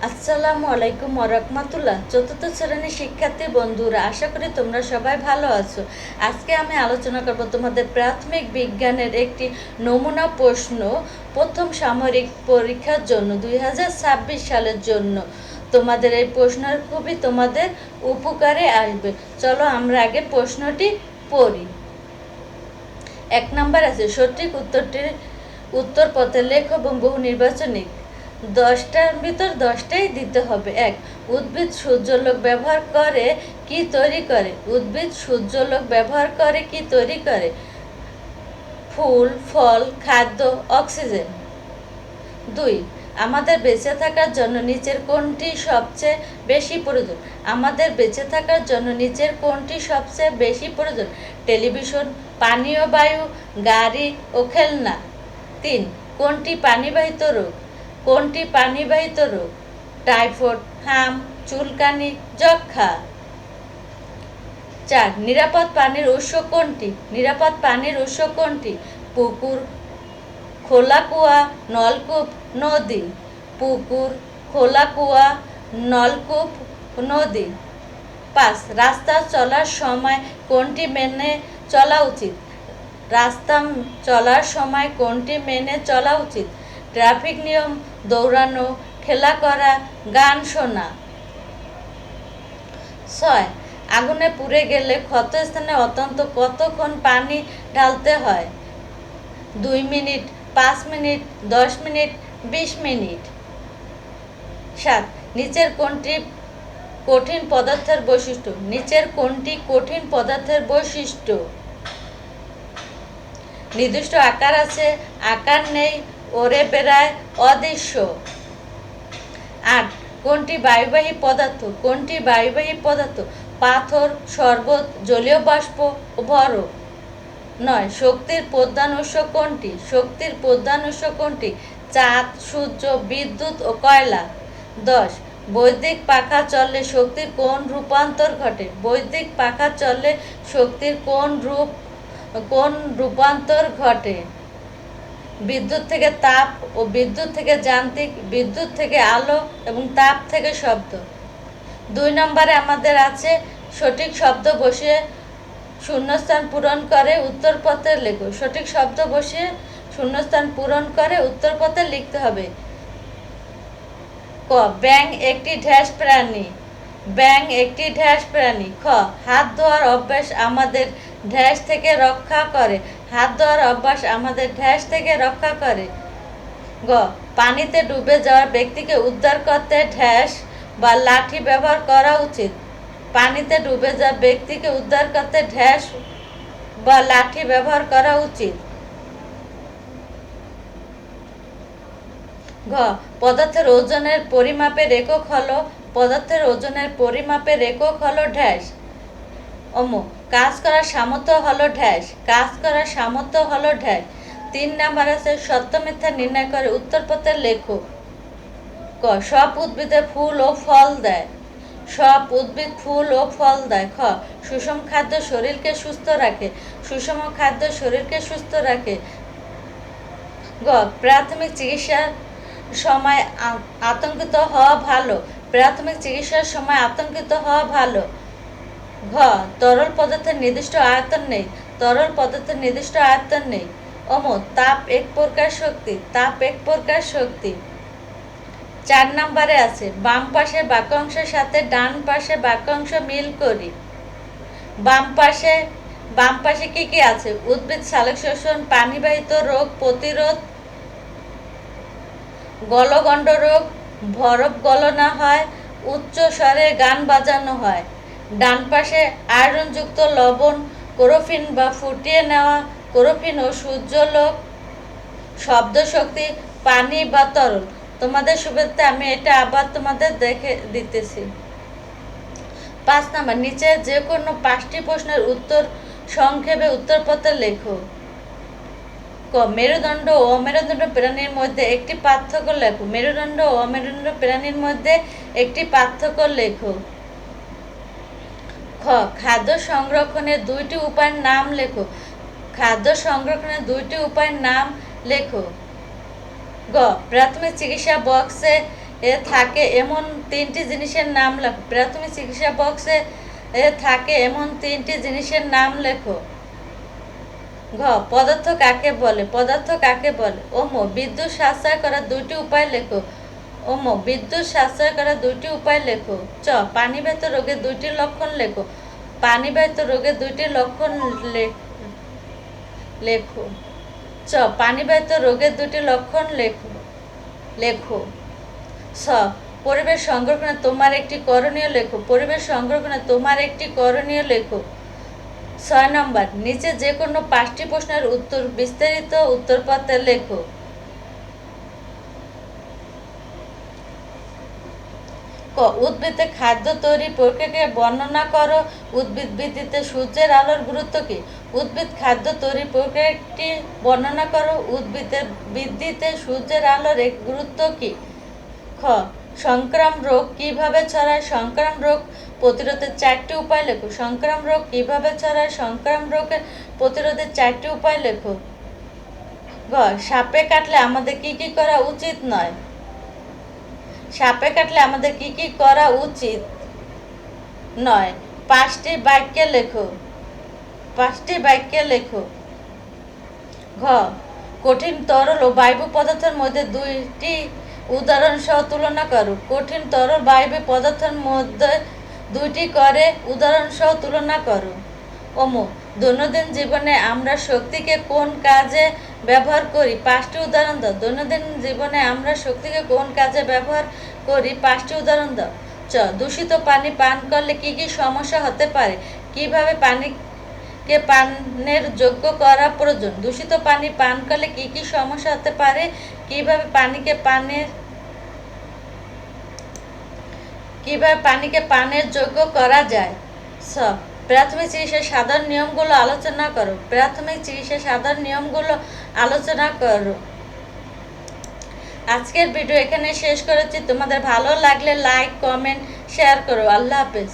আসসালামু আলাইকুম ওয়া চতুর্থ শ্রেণীর শিক্ষার্থী বন্ধুরা, আশা করি তোমরা সবাই ভালো আছো। আজকে আমি আলোচনা করব তোমাদের প্রাথমিক বিজ্ঞানের একটি নমুনা প্রশ্ন প্রথম সামরিক পরীক্ষার জন্য 2026 সালের জন্য। তোমাদের এই প্রশ্ন খুবই তোমাদের উপকারে আসবে। চলো আমরা আগে প্রশ্নটি পড়ি। 1 নম্বর আছে, সঠিক উত্তরটির উত্তর পথে লেখ এবং বহু নির্বাচনী 10টার ভিতর 10টাই দিতে হবে। 1, উদ্ভিদ সূর্যালোক ব্যবহার করে কি তৈরি করে? উদ্ভিদ সূর্যালোক ব্যবহার করে কি তৈরি করে? ফুল, ফল, খাদ্য, অক্সিজেন। 2, আমাদের বেঁচে থাকার জন্য নিচের কোনটি সবচেয়ে বেশি প্রয়োজন? আমাদের বেঁচে থাকার জন্য নিচের কোনটি সবচেয়ে বেশি প্রয়োজন? টেলিভিশন, পানীয় বায়ু, গাড়ি ও খেলনা। 3, কোনটি পানিবাহিত রোগ? কোনটি পানিবাহিত রোগ? টাইফয়েড, হাম, চুলকানি, যক্ষ্মা। 4, নিরাপদ পানির উৎস কোনটি? নিরাপদ পানির উৎস কোনটি? পুকুর, খোলা কুয়া, নলকূপ, নদী। পুকুর, খোলা কুয়া, নলকূপ, নদী। 5, রাস্তা চলার সময় কোনটি মেনে চলা উচিত? রাস্তা চলার সময় কোনটি মেনে চলা উচিত? ট্রাফিক নিয়ম, দৌড়ানো, খেলা করা, গান শোনা। 6, আগুনে পুড়ে গেলে ক্ষতস্থানে অন্তত কতক্ষণ পানি ঢালতে হয়? 2 মিনিট, 5 মিনিট, 10 মিনিট, 20 মিনিট। 7, নিচের কোনটি কঠিন পদার্থের বৈশিষ্ট্য? নিচের কোনটি কঠিন পদার্থের বৈশিষ্ট্য? নির্দিষ্ট আকার আছে, আকার নেই, ওরে বেড়ায়, অদৃশ্য। 8, কোনটি বায়ুবাহী পদার্থ? কোনটি বায়ুবাহী পদার্থ? পাথর, শরবত, জলীয় বাষ্প, বরফ। 9, শক্তির প্রধান উৎস কোনটি? শক্তির প্রধান উৎস কোনটি? চাঁদ, সূর্য, বিদ্যুৎ ও কয়লা। 10, বৈদ্যুতিক পাখা চললে শক্তির কোন রূপান্তর ঘটে? বৈদ্যুতিক পাখা চললে শক্তির কোন রূপান্তর ঘটে? বিদ্যুৎ থেকে তাপ ও বিদ্যুৎ থেকে যান্ত্রিক, বিদ্যুৎ থেকে আলো এবং তাপ থেকে শব্দ। 2 নম্বরে আমাদের আছে, সঠিক শব্দ বসিয়ে শূন্যস্থান পূরণ করে উত্তরপত্রে লেখো। সঠিক শব্দ বসিয়ে শূন্যস্থান পূরণ করে উত্তরপত্রে লিখতে হবে। ক, ব্যাঙ একটি ড্যাশ প্রাণী। ব্যাঙ একটি ড্যাশ প্রাণী। খ, হাত ধোয়ার অভ্যাস আমাদের ড্যাশ থেকে রক্ষা করে। হাত ধোয়ার অভ্যাস আমাদের ড্যাশ থেকে রক্ষা করে। গ, পানিতে ডুবে যাওয়া ব্যক্তিকে উদ্ধার করতে ড্যাশ বা লাঠি ব্যবহার করা উচিত। পানিতে ডুবে যাওয়া ব্যক্তিকে উদ্ধার করতে ড্যাশ বা লাঠি ব্যবহার করা উচিত। ঘ, পদার্থের ওজনের পরিমাপের একক হলো, পদার্থের ওজনের পরিমাপের একক হলো ড্যাশ। কাজ করার সামর্থ্য হলো ড্যাশ, কাজ করার সামর্থ্য হলো ড্যাশ। 3 নাম্বার আছে, সত্য মিথ্যা নির্ণয় করে উত্তরপত্রে লেখো। ক, সব উদ্ভিদে ফুল ও ফল দেয়। সব উদ্ভিদ ফুল ও ফল দেয়। খ, সুষম খাদ্য শরীরকে সুস্থ রাখে। সুষম খাদ্য শরীরকে সুস্থ রাখে। গ, প্রাথমিক চিকিৎসার সময় আতঙ্কিত হওয়া ভালো। প্রাথমিক চিকিৎসার সময় আতঙ্কিত হওয়া ভালো। ঘ, তরল পদার্থের নির্দিষ্ট আয়তন নেই। তরল পদার্থের নির্দিষ্ট আয়তন নেই। তাপ এক প্রকার শক্তি। তাপ এক প্রকার শক্তি। 4 নম্বরে আছে, বাম পাশের বাক্যাংশের সাথে ডান পাশে বাক্যাংশ মিল করি। বাম পাশে কি কি আছে? উদ্ভিদ সালোক শোষণ, পানিবাহিত রোগ প্রতিরোধ, গলগণ্ড রোগ, বরফ গলনা হয়, উচ্চ স্বরে গান বাজানো হয়। ডান পাশে আয়রনযুক্ত লবণ, ক্লোরোফিন বা ফুটিয়ে নেওয়া, ক্লোরোফিন ও সূর্যালোক, শব্দ শক্তি, পানি বা তরল। তোমাদের সুবিধাতে আমি এটা আবার তোমাদের দেখে দিতেছি। 5 নাম্বার, নিচে যে কোনো 5টি প্রশ্নের উত্তর সংক্ষেপে উত্তরপত্রে লেখো। ক, মেরুদণ্ড ও অমেরুদণ্ড প্রাণীর মধ্যে একটি পার্থক্য লেখো। মেরুদণ্ড ও অমেরুদণ্ড প্রাণীর মধ্যে একটি পার্থক্য লেখো। খ, খাদ্য সংরক্ষণের 2টি উপায়ের নাম লেখো। খাদ্য সংরক্ষণের 2টি উপায়ের নাম লেখো। গ, প্রাথমিক চিকিৎসা বক্সে এ থাকে এমন তিনটি জিনিসের নাম লেখো। প্রাথমিক চিকিৎসা বক্সে এ থাকে এমন তিনটি জিনিসের নাম লেখো। ঘ পদার্থ কাকে বলে? পদার্থ কাকে বলে? বিদ্যুৎ সাশ্রয় করার দুইটি উপায় লেখো। বিদ্যুৎ সাশ্রয় করার দুইটি উপায় লেখো। চ পানিবাহিত রোগের দুইটি লক্ষণ লেখো। পানিবাহিত রোগের দুইটি লক্ষণ লেখো। চ পানিবাহিত রোগের দুটি লক্ষণ লেখো। লেখো। ছ পরিবেশ সংরক্ষণে তোমার একটি করণীয় লেখো। পরিবেশ সংরক্ষণে তোমার একটি করণীয় লেখো। 6 নম্বর, নিচে যে কোনো 5টি প্রশ্নের উত্তর বিস্তারিত উত্তরপত্রে লেখো। ক উদ্ভিদে খাদ্য তৈরি প্রক্রিয়াকে বর্ণনা করো। উদ্ভিদ বৃদ্ধিতে সূর্যের আলোর গুরুত্ব কী? উদ্ভিদ খাদ্য তৈরি প্রক্রিয়াটি বর্ণনা করো। উদ্ভিদের বৃদ্ধিতে সূর্যের আলোর গুরুত্ব কী? খ সংক্রামক রোগ কিভাবে ছড়ায়? সংক্রামক রোগ প্রতিরোধের 4টি উপায় লেখো। সংক্রামক রোগ কিভাবে ছড়ায়? সংক্রামক রোগের প্রতিরোধের 4টি উপায় লেখো। গ সাপে কাটলে আমাদের কি কি করা উচিত নয়? সাপে কাটলে আমাদের কি কি করা উচিত নয়? 5টি বাক্যে লেখো। 5টি বাক্যে লেখো। ঘ কঠিন তরল ও বায়ু পদার্থের মধ্যে দুইটি উদাহরণ সহ তুলনা করো। কঠিন তরল বায়ু পদার্থের মধ্যে দুইটি করে উদাহরণ সহ তুলনা করো। দৈনন্দিন জীবনে আমরা শক্তিকে কোন কাজে ব্যবহার করি? 5টি উদাহরণ দাও। দৈনন্দিন জীবনে আমরা শক্তিকে কোন কাজে ব্যবহার করি? 5টি উদাহরণ দাও। চ দূষিত পানি পান করলে কি কি সমস্যা হতে পারে? কিভাবে পানিকে পানের যোগ্য করা প্রয়োজন? দূষিত পানি পান করলে কি কি সমস্যা হতে পারে? কিভাবে পানিকে পানের যোগ্য করা যায়? ছ প্রাথমিক চিকিৎসার সাধারণ নিয়মগুলো আলোচনা করো। প্রাথমিক চিকিৎসার সাধারণ নিয়মগুলো আলোচনা করো। আজকের ভিডিও এখানে শেষ করেছি। তোমাদের ভালো লাগলে লাইক, কমেন্ট, শেয়ার করো। আল্লাহ হাফেজ।